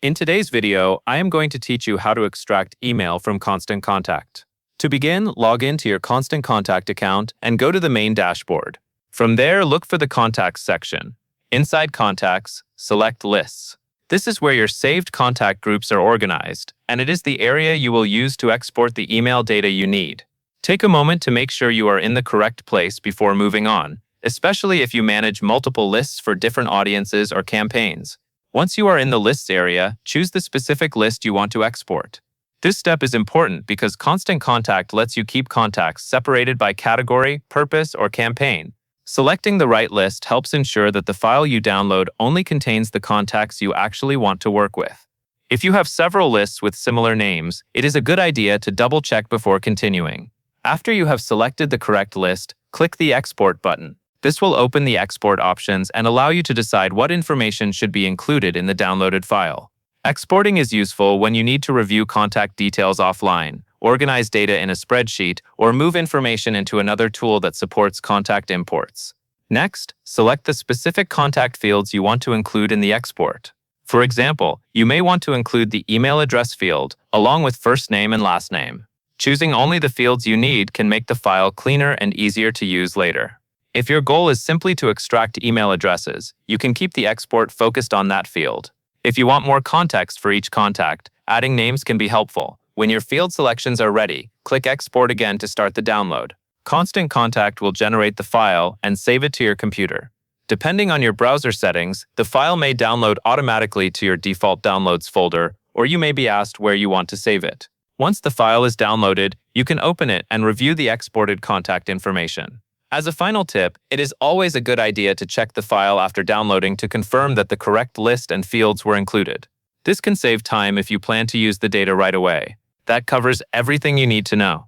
In today's video, I am going to teach you how to extract email from Constant Contact. To begin, log into your Constant Contact account and go to the main dashboard. From there, look for the Contacts section. Inside Contacts, select Lists. This is where your saved contact groups are organized, and it is the area you will use to export the email data you need. Take a moment to make sure you are in the correct place before moving on, especially if you manage multiple lists for different audiences or campaigns. Once you are in the Lists area, choose the specific list you want to export. This step is important because Constant Contact lets you keep contacts separated by category, purpose, or campaign. Selecting the right list helps ensure that the file you download only contains the contacts you actually want to work with. If you have several lists with similar names, it is a good idea to double-check before continuing. After you have selected the correct list, click the Export button. This will open the export options and allow you to decide what information should be included in the downloaded file. Exporting is useful when you need to review contact details offline, organize data in a spreadsheet, or move information into another tool that supports contact imports. Next, select the specific contact fields you want to include in the export. For example, you may want to include the email address field, along with first name and last name. Choosing only the fields you need can make the file cleaner and easier to use later. If your goal is simply to extract email addresses, you can keep the export focused on that field. If you want more context for each contact, adding names can be helpful. When your field selections are ready, click Export again to start the download. Constant Contact will generate the file and save it to your computer. Depending on your browser settings, the file may download automatically to your default downloads folder, or you may be asked where you want to save it. Once the file is downloaded, you can open it and review the exported contact information. As a final tip, it is always a good idea to check the file after downloading to confirm that the correct list and fields were included. This can save time if you plan to use the data right away. That covers everything you need to know.